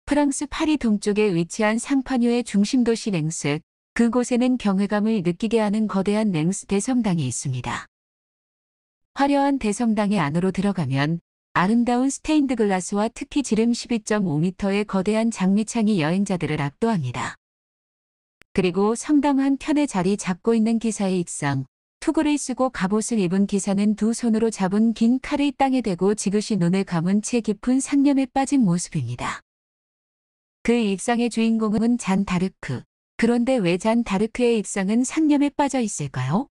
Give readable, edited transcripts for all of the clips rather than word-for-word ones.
프랑스 파리 동쪽에 위치한 상파뉴의 중심 도시 랭스, 그곳에는 경외감을 느끼게 하는 거대한 랭스 대성당이 있습니다. 화려한 대성당의 안으로 들어가면 아름다운 스테인드 글라스와 특히 지름 12.5m의 거대한 장미창이 여행자들을 압도합니다. 그리고 성당 한 편에 자리 잡고 있는 기사의 입상, 투구를 쓰고 갑옷을 입은 기사는 두 손으로 잡은 긴 칼을 땅에 대고 지그시 눈을 감은 채 깊은 상념에 빠진 모습입니다. 그 입상의 주인공은 잔 다르크. 그런데 왜 잔 다르크의 입상은 상념에 빠져 있을까요?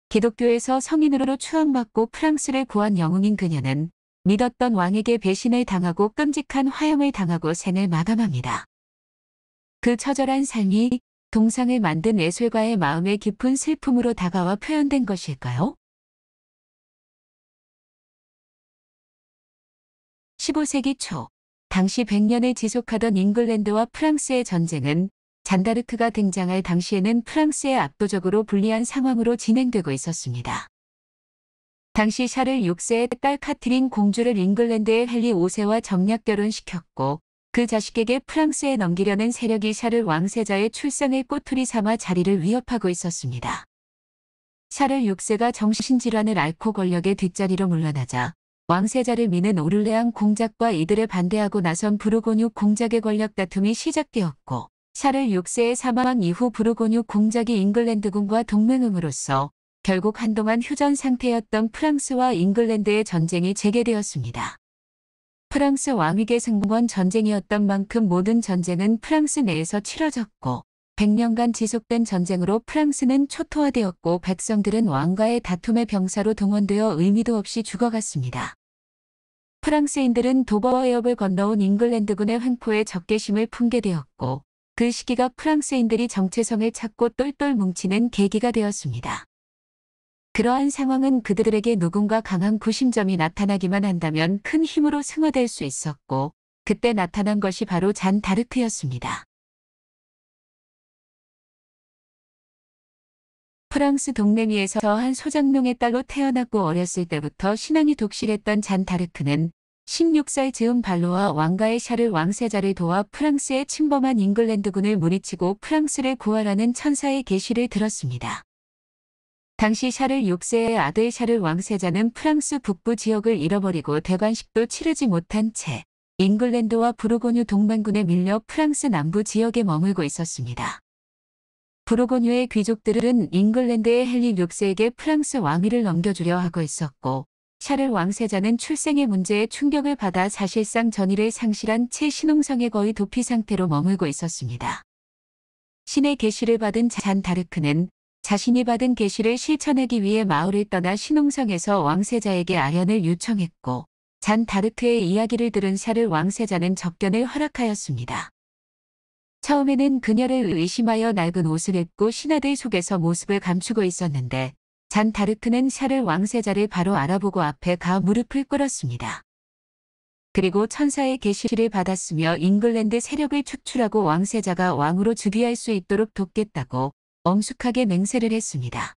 기독교에서 성인으로 추앙받고 프랑스를 구한 영웅인 그녀는 믿었던 왕에게 배신을 당하고 끔찍한 화형을 당하고 생을 마감합니다. 그 처절한 삶이 동상을 만든 예술가의 마음의 깊은 슬픔으로 다가와 표현된 것일까요? 15세기 초, 당시 100년을 지속하던 잉글랜드와 프랑스의 전쟁은 잔다르크가 등장할 당시에는 프랑스에 압도적으로 불리한 상황으로 진행되고 있었습니다. 당시 샤를 6세의 딸 카트린 공주를 잉글랜드의 헨리 5세와 정략 결혼시켰고 그 자식에게 프랑스에 넘기려는 세력이 샤를 왕세자의 출생을 꼬투리 삼아 자리를 위협하고 있었습니다. 샤를 6세가 정신질환을 앓고 권력의 뒷자리로 물러나자 왕세자를 미는 오를레앙 공작과 이들을 반대하고 나선 부르고뉴 공작의 권력 다툼이 시작되었고 샤를 6세의 사망 이후 부르고뉴 공작이 잉글랜드군과 동맹음으로써 결국 한동안 휴전 상태였던 프랑스와 잉글랜드의 전쟁이 재개되었습니다. 프랑스 왕위계 승권 전쟁이었던 만큼 모든 전쟁은 프랑스 내에서 치러졌고 100년간 지속된 전쟁으로 프랑스는 초토화되었고 백성들은 왕과의 다툼의 병사로 동원되어 의미도 없이 죽어갔습니다. 프랑스인들은 도버 해협을 건너온 잉글랜드군의 횡포에 적개심을 품게 되었고 그 시기가 프랑스인들이 정체성을 찾고 똘똘 뭉치는 계기가 되었습니다. 그러한 상황은 그들에게 누군가 강한 구심점이 나타나기만 한다면 큰 힘으로 승화될 수 있었고 그때 나타난 것이 바로 잔 다르크였습니다. 프랑스 동네미에서 한 소장농의 딸로 태어났고 어렸을 때부터 신앙이 독실했던 잔 다르크는 16살 즈음 발로와 왕가의 샤를 왕세자를 도와 프랑스의 침범한 잉글랜드군을 무리치고 프랑스를 구하라는 천사의 계시를 들었습니다. 당시 샤를 6세의 아들 샤를 왕세자는 프랑스 북부 지역을 잃어버리고 대관식도 치르지 못한 채 잉글랜드와 부르고뉴 동맹군에 밀려 프랑스 남부 지역에 머물고 있었습니다. 부르고뉴의 귀족들은 잉글랜드의 헨리 6세에게 프랑스 왕위를 넘겨주려 하고 있었고 샤를 왕세자는 출생의 문제에 충격을 받아 사실상 전의를 상실한 채 신흥성에 거의 도피 상태로 머물고 있었습니다. 신의 계시를 받은 잔 다르크는 자신이 받은 계시를 실천하기 위해 마을을 떠나 신흥성에서 왕세자에게 아련을 요청했고 잔 다르크의 이야기를 들은 샤를 왕세자는 접견을 허락하였습니다. 처음에는 그녀를 의심하여 낡은 옷을 입고 신하들 속에서 모습을 감추고 있었는데 잔 다르크는 샤를 왕세자를 바로 알아보고 앞에 가 무릎을 꿇었습니다. 그리고 천사의 계시를 받았으며 잉글랜드 세력을 축출하고 왕세자가 왕으로 즉위할 수 있도록 돕겠다고 엄숙하게 맹세를 했습니다.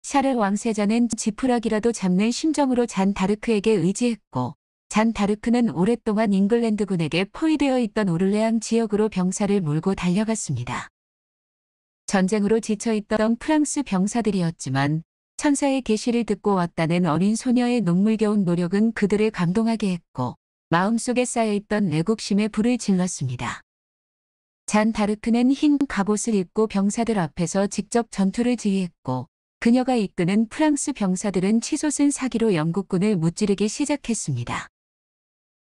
샤를 왕세자는 지푸라기라도 잡는 심정으로 잔 다르크에게 의지했고 잔 다르크는 오랫동안 잉글랜드군에게 포위되어 있던 오를레앙 지역으로 병사를 몰고 달려갔습니다. 전쟁으로 지쳐있던 프랑스 병사들이었지만 천사의 계시를 듣고 왔다는 어린 소녀의 눈물겨운 노력은 그들을 감동하게 했고 마음속에 쌓여있던 애국심에 불을 질렀습니다. 잔 다르크는 흰 갑옷을 입고 병사들 앞에서 직접 전투를 지휘했고 그녀가 이끄는 프랑스 병사들은 치솟은 사기로 영국군을 무찌르기 시작했습니다.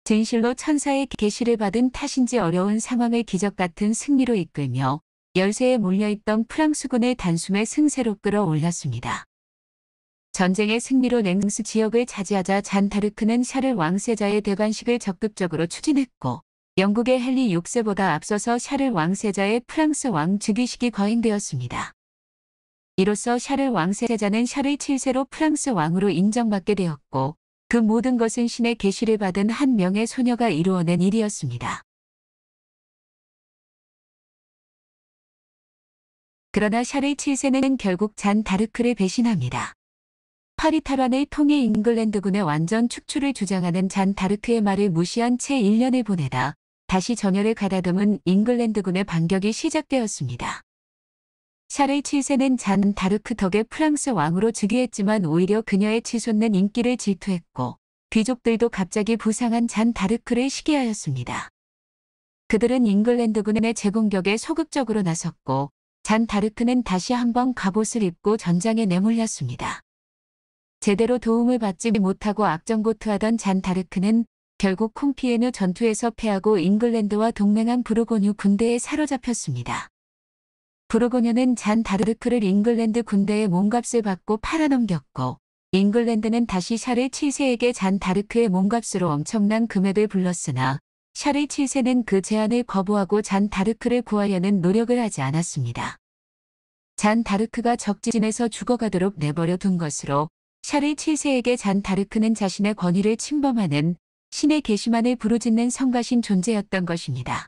진실로 천사의 계시를 받은 탓인지 어려운 상황을 기적 같은 승리로 이끌며 열세에 몰려있던 프랑스군을 단숨에 승세로 끌어올렸습니다. 전쟁의 승리로 랭스 지역을 차지하자 잔 다르크는 샤를 왕세자의 대관식을 적극적으로 추진했고 영국의 헨리 6세보다 앞서서 샤를 왕세자의 프랑스 왕 즉위식이 거행되었습니다. 이로써 샤를 왕세자는 샤를 7세로 프랑스 왕으로 인정받게 되었고 그 모든 것은 신의 계시를 받은 한 명의 소녀가 이루어낸 일이었습니다. 그러나 샤를 7세는 결국 잔 다르크를 배신합니다. 파리 탈환을 통해 잉글랜드군의 완전 축출을 주장하는 잔 다르크의 말을 무시한 채 1년을 보내다 다시 전열을 가다듬은 잉글랜드군의 반격이 시작되었습니다. 샤를 7세는 잔 다르크 덕에 프랑스 왕으로 즉위했지만 오히려 그녀의 치솟는 인기를 질투했고 귀족들도 갑자기 부상한 잔 다르크를 시기하였습니다. 그들은 잉글랜드군의 재공격에 소극적으로 나섰고 잔 다르크는 다시 한번 갑옷을 입고 전장에 내몰렸습니다. 제대로 도움을 받지 못하고 악정고투하던 잔 다르크는 결국 콩피에누 전투에서 패하고 잉글랜드와 동맹한 부르고뉴 군대에 사로잡혔습니다. 부르고뉴는 잔 다르크를 잉글랜드 군대의 몸값을 받고 팔아넘겼고 잉글랜드는 다시 샤를 7세에게 잔 다르크의 몸값으로 엄청난 금액을 불렀으나 샤를 7세는 그 제안을 거부하고 잔 다르크를 구하려는 노력을 하지 않았습니다. 잔 다르크가 적지진에서 죽어가도록 내버려 둔 것으로 샤를 7세에게 잔 다르크는 자신의 권위를 침범하는 신의 계시만을 부르짖는 성가신 존재였던 것입니다.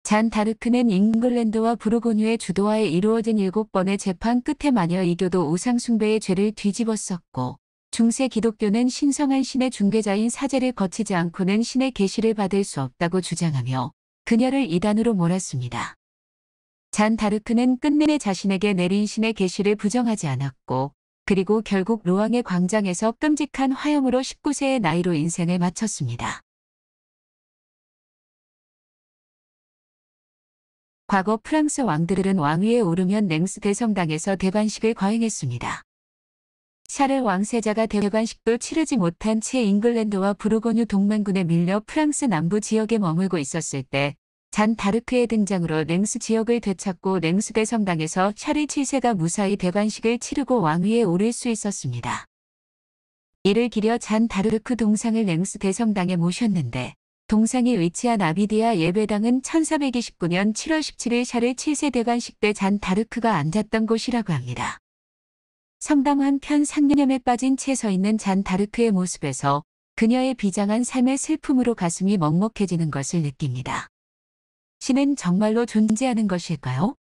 잔 다르크는 잉글랜드와 부르고뉴의 주도하에 이루어진 7번의 재판 끝에 마녀 이교도 우상숭배의 죄를 뒤집었었고 중세 기독교는 신성한 신의 중개자인 사제를 거치지 않고는 신의 계시를 받을 수 없다고 주장하며 그녀를 이단으로 몰았습니다. 잔 다르크는 끝내내 자신에게 내린 신의 계시를 부정하지 않았고 그리고 결국 로앙의 광장에서 끔찍한 화형으로 19세의 나이로 인생을 마쳤습니다. 과거 프랑스 왕들은 왕위에 오르면 랭스 대성당에서 대관식을 거행했습니다. 샤를 왕세자가 대관식도 치르지 못한 채 잉글랜드와 부르고뉴 동맹군에 밀려 프랑스 남부 지역에 머물고 있었을 때 잔 다르크의 등장으로 랭스 지역을 되찾고 랭스 대성당에서 샤를 7세가 무사히 대관식을 치르고 왕위에 오를 수 있었습니다. 이를 기려 잔 다르크 동상을 랭스 대성당에 모셨는데 동상이 위치한 아비디아 예배당은 1429년 7월 17일 샤를 7세 대관식 때 잔 다르크가 앉았던 곳이라고 합니다. 성당 한편 상념에 빠진 채 서 있는 잔 다르크의 모습에서 그녀의 비장한 삶의 슬픔으로 가슴이 먹먹해지는 것을 느낍니다. 신은 정말로 존재하는 것일까요?